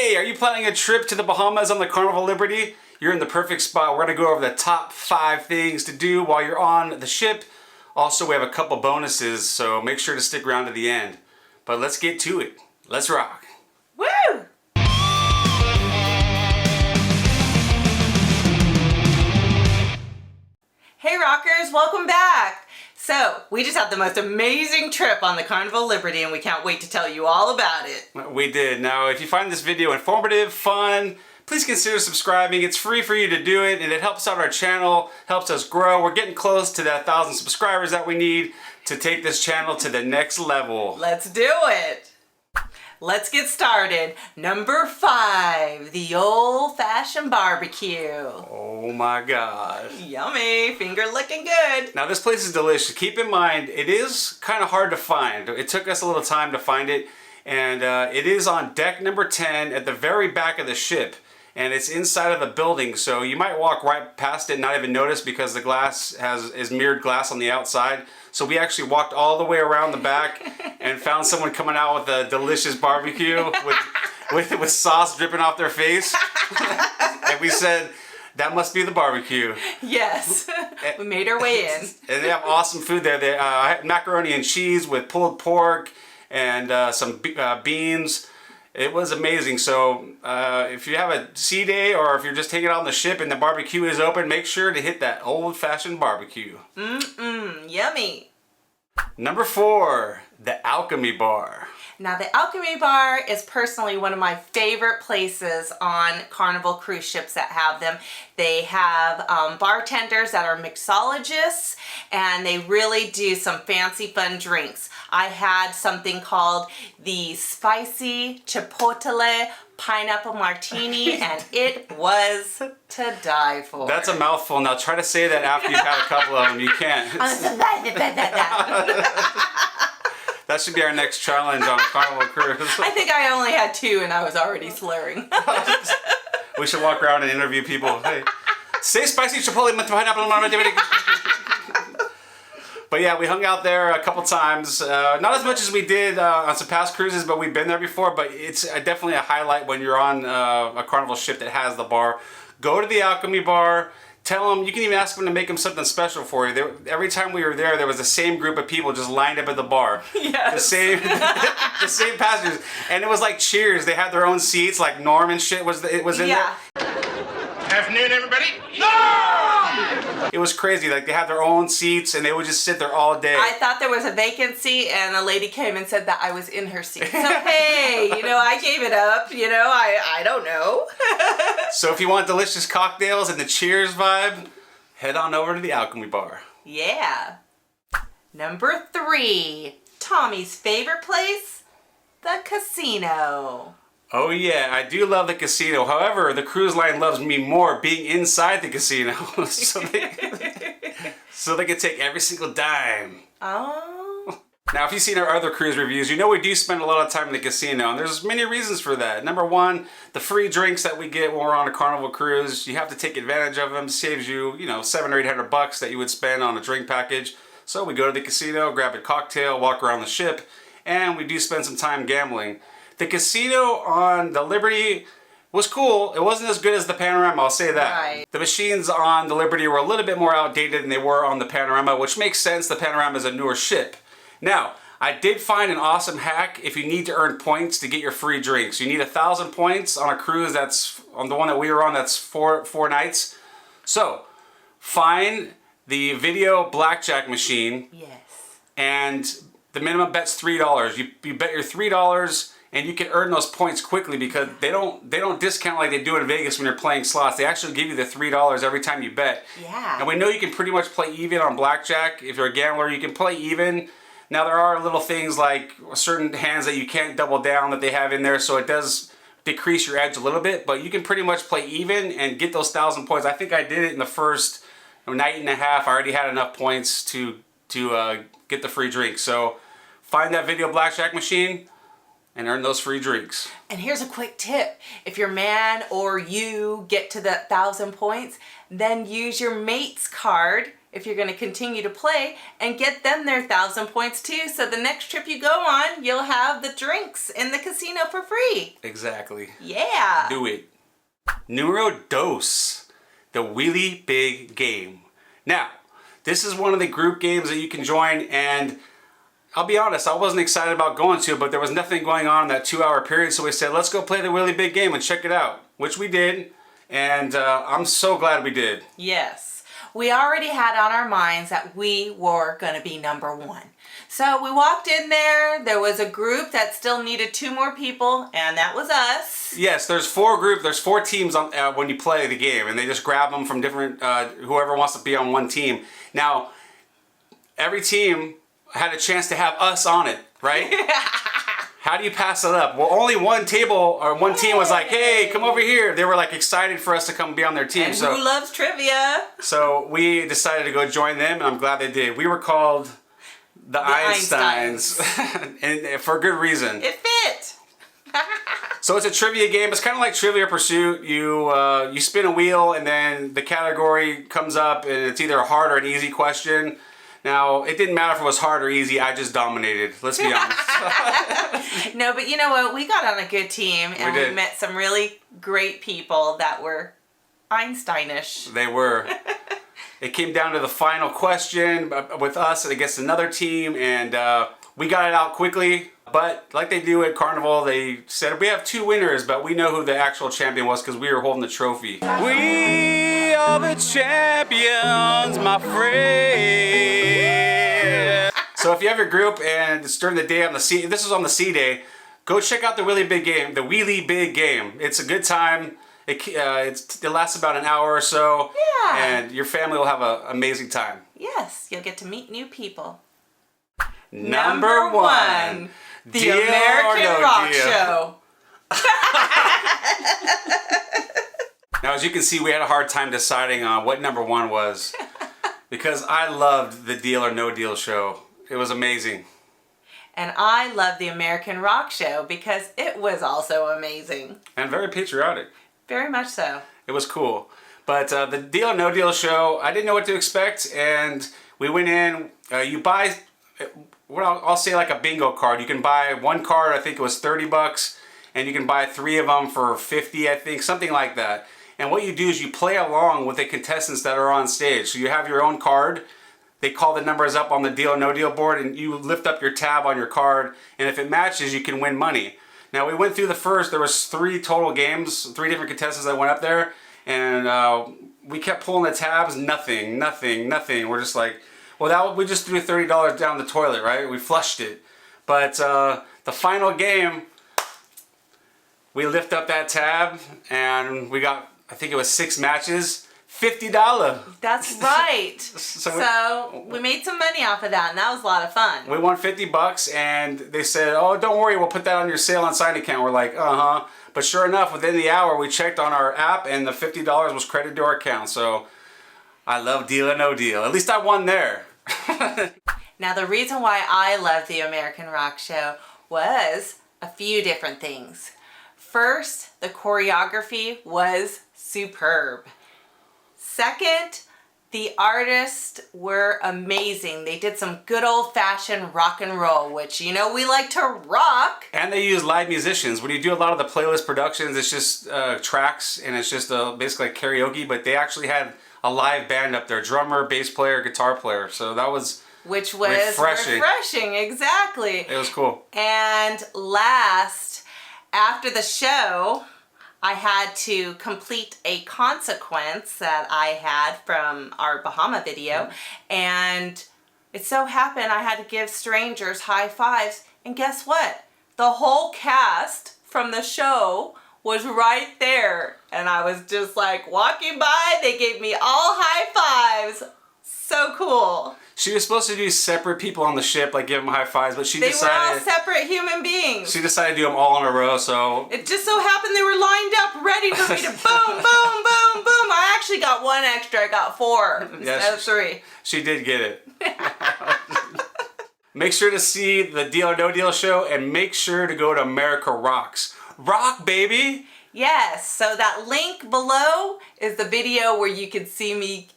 Hey, are you planning a trip to the Bahamas on the Carnival Liberty? You're in the perfect spot. We're going to go over the top 5 things to do while you're on the ship. Also, we have a couple bonuses, so make sure to stick around to the end. But let's get to it. Let's rock. Woo! Hey rockers, welcome back. So, we just had the most amazing trip on the Carnival Liberty and we can't wait to tell you all about it. We did. Now, if you find this video informative, fun, please consider subscribing. It's free for you to do it and it helps out our channel, helps us grow. We're getting close to that 1,000 subscribers that we need to take this channel to the next level. Let's do it. Let's get started. Number 5, the old-fashioned barbecue. Oh my gosh. Yummy, finger looking good. Now this place is delicious. Keep in mind, it is kind of hard to find. It took us a little time to find it. And it is on deck number 10 at the very back of the ship. And it's inside of the building, so you might walk right past it and not even notice because the glass is mirrored glass on the outside. So we actually walked all the way around the back and found someone coming out with a delicious barbecue with sauce dripping off their face. And we said, that must be the barbecue. Yes, we made our way in. And they have awesome food there. They macaroni and cheese with pulled pork and some beans. It was amazing. So if you have a sea day or if you're just taking it on the ship and the barbecue is open, make sure to hit that old-fashioned barbecue. Yummy. Number 4, the Alchemy Bar. Now the Alchemy Bar is personally one of my favorite places on Carnival cruise ships that have them. They have bartenders that are mixologists and they really do some fancy fun drinks. I had something called the spicy chipotle pineapple martini and it was to die for. That's a mouthful. Now try to say that after you've had a couple of them. You can't. That should be our next challenge on Carnival Cruise. I think I only had 2 and I was already slurring. We should walk around and interview people. Hey, say spicy chipotle pineapple martini. But yeah, we hung out there a couple times. Not as much as we did on some past cruises, but we've been there before. But it's definitely a highlight when you're on a Carnival ship that has the bar. Go to the Alchemy Bar. Tell them, you can even ask them to make them something special for you. Every time we were there, there was the same group of people just lined up at the bar. Yes. The same passengers. And it was like Cheers. They had their own seats, like Norm and shit was in there. Afternoon, everybody. No! It was crazy. Like they had their own seats and they would just sit there all day. I thought there was a vacancy and a lady came and said that I was in her seat. So hey, I gave it up. I don't know. So if you want delicious cocktails and the Cheers vibe, head on over to the Alchemy Bar. Yeah. Number 3, Tommy's favorite place, the casino. Oh yeah, I do love the casino. However, the cruise line loves me more being inside the casino. so they can take every single dime. Oh. Now, if you've seen our other cruise reviews, you know we do spend a lot of time in the casino, and there's many reasons for that. Number 1, the free drinks that we get when we're on a Carnival cruise, you have to take advantage of them. Saves you, $700 or $800 that you would spend on a drink package. So we go to the casino, grab a cocktail, walk around the ship, and we do spend some time gambling. The casino on the Liberty was cool. It wasn't as good as the Panorama, I'll say that. Right. The machines on the Liberty were a little bit more outdated than they were on the Panorama, which makes sense. The Panorama is a newer ship. Now, I did find an awesome hack if you need to earn points to get your free drinks. You need 1,000 points on a cruise that's, on the one that we were on, that's four nights. So, find the video blackjack machine. Yes. And the minimum bet's $3. You bet your $3 and you can earn those points quickly because they don't discount like they do in Vegas when you're playing slots. They actually give you the $3 every time you bet. Yeah. And we know you can pretty much play even on blackjack. If you're a gambler, you can play even. Now there are little things like certain hands that you can't double down that they have in there, so it does decrease your edge a little bit, but you can pretty much play even and get those 1,000 points. I think I did it in the first night and a half. I already had enough points to get the free drink. So find that video blackjack machine and earn those free drinks. And here's a quick tip. If your man or you get to the 1,000 points, then use your mate's card if you're going to continue to play and get them their 1,000 points too. So the next trip you go on, you'll have the drinks in the casino for free. Exactly. Yeah. Do it. Numero dos, the Wheelie Big Game. Now, this is one of the group games that you can join, and I'll be honest, I wasn't excited about going to it, but there was nothing going on in that 2-hour period, so we said, let's go play the Wheelie Big Game and check it out, which we did, and I'm so glad we did. Yes. We already had on our minds that we were going to be number one. So we walked in there was a group that still needed 2 more people, and that was us. Yes, there's 4 teams on, when you play the game, and they just grab them from different, whoever wants to be on one team. Now, every team had a chance to have us on it, right? How do you pass it up? Well, only one team was like, hey, come over here. They were like excited for us to come be on their team. And who loves trivia? So we decided to go join them, and I'm glad they did. We were called the Einsteins. And for good reason. It fit. So it's a trivia game. It's kind of like Trivia Pursuit. You spin a wheel, and then the category comes up, and it's either a hard or an easy question. Now, it didn't matter if it was hard or easy. I just dominated. Let's be honest. No, but you know what? We got on a good team, and we met some really great people that were Einsteinish. They were. It came down to the final question with us and against another team, and we got it out quickly. But like they do at Carnival, they said we have 2 winners, but we know who the actual champion was because we were holding the trophy. We are the champions, my friend. So if you have your group and it's during the day on the sea, this is on the sea day, go check out the Wheelie Big Game. The Wheelie Big Game. It's a good time. It lasts about an hour or so. Yeah. And your family will have an amazing time. Yes, you'll get to meet new people. Number 1. The American Rock Show. Now, as you can see, we had a hard time deciding on what number 1 was because I loved the Deal or No Deal show. It was amazing. And I loved the American Rock Show because it was also amazing. And very patriotic. Very much so. It was cool. But the Deal or No Deal show, I didn't know what to expect, and we went in, you buy, I'll say like a bingo card. You can buy 1 card, I think it was $30, and you can buy 3 of them for $50, I think, something like that. And what you do is you play along with the contestants that are on stage. So you have your own card. They call the numbers up on the Deal or No Deal board, and you lift up your tab on your card, and if it matches, you can win money. Now, we went through there was 3 total games, 3 different contestants that went up there, and we kept pulling the tabs, nothing. We're just like, well, we just threw $30 down the toilet, right? We flushed it. But the final game, we lift up that tab, and we got, I think it was 6 matches, $50. That's right. So we made some money off of that, and that was a lot of fun. We won $50, and they said, oh, don't worry, we'll put that on your sale on sign account. We're like, uh-huh. But sure enough, within the hour, we checked on our app, and the $50 was credited to our account. So I love Deal or No Deal. At least I won there. Now, the reason why I love the American Rock Show was a few different things. First, the choreography was superb. Second, the artists were amazing. They did some good old-fashioned rock and roll, which, you know, we like to rock. And they use live musicians. When you do a lot of the playlist productions, it's just tracks, and it's just basically like karaoke, but they actually had a live band up there, drummer, bass player, guitar player. So that was refreshing. Exactly. It was cool. And last, after the show, I had to complete a consequence that I had from our Bahama video, and it so happened I had to give strangers high fives, and guess what? The whole cast from the show was right there, and I was just like walking by, they gave me all high fives. So cool. She was supposed to do separate people on the ship, like give them high fives, but they decided... They were all separate human beings. She decided to do them all in a row, so... It just so happened they were lined up, ready for me to boom, boom, boom, boom. I actually got 1 extra. I got 4 instead of 3. She did get it. Make sure to see the Deal or No Deal show, and make sure to go to America Rocks. Rock, baby! Yes, so that link below is the video where you can see me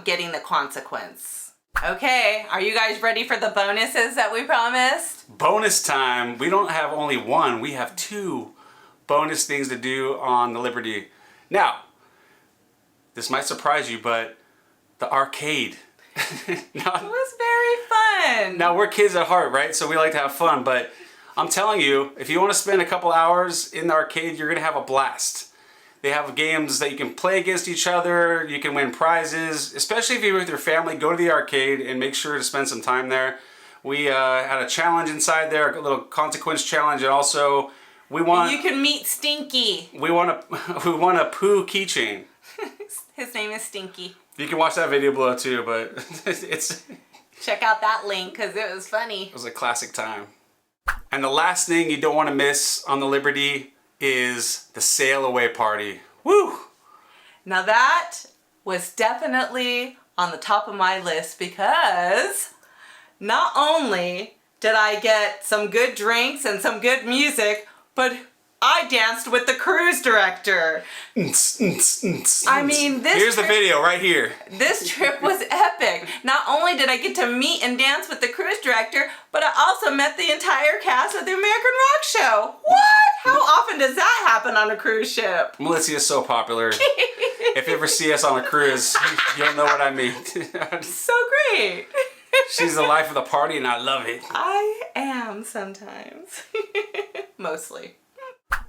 getting the consequence. Okay, are you guys ready for the bonuses that we promised? Bonus time. We don't have only one, we have 2 bonus things to do on the Liberty. Now, this might surprise you, but the arcade. It was very fun. Now, we're kids at heart, right? So we like to have fun, but I'm telling you, if you want to spend a couple hours in the arcade, you're going to have a blast. They have games that you can play against each other. You can win prizes, especially if you're with your family. Go to the arcade and make sure to spend some time there. We had a challenge inside there, a little consequence challenge, and also we want. You can meet Stinky. We want a poo keychain. His name is Stinky. You can watch that video below too, but it Check out that link because it was funny. was a classic time. And the last thing you don't want to miss on the Liberty is the Sailway Party. Woo! Now that was definitely on the top of my list because not only did I get some good drinks and some good music, but I danced with the cruise director. I mean, Here's the video right here. This trip was epic. Not only did I get to meet and dance with the cruise director, but I also met the entire cast of the American Rock Show. What? How often does that happen on a cruise ship? Melissa is so popular. If you ever see us on a cruise, you'll know what I mean. So great. She's the life of the party and I love it. I am sometimes. Mostly.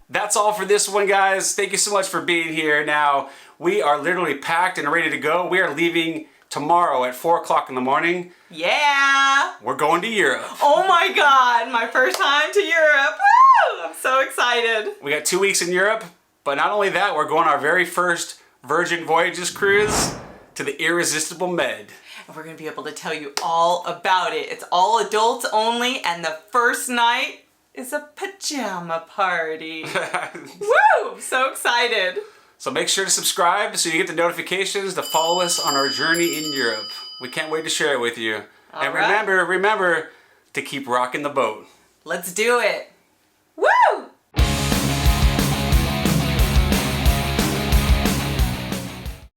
That's all for this one, guys. Thank you so much for being here. Now, we are literally packed and ready to go. We are leaving tomorrow at 4 o'clock in the morning. Yeah. We're going to Europe. Oh my God, my first time to Europe. Woo! I'm so excited. We got 2 weeks in Europe, but not only that, we're going our very first Virgin Voyages cruise to the Irresistible Med. And we're gonna be able to tell you all about it. It's all adults only, and the first night is a pajama party. Woo! So excited. So make sure to subscribe so you get the notifications to follow us on our journey in Europe. We can't wait to share it with you. And right. remember to keep rocking the boat. Let's do it.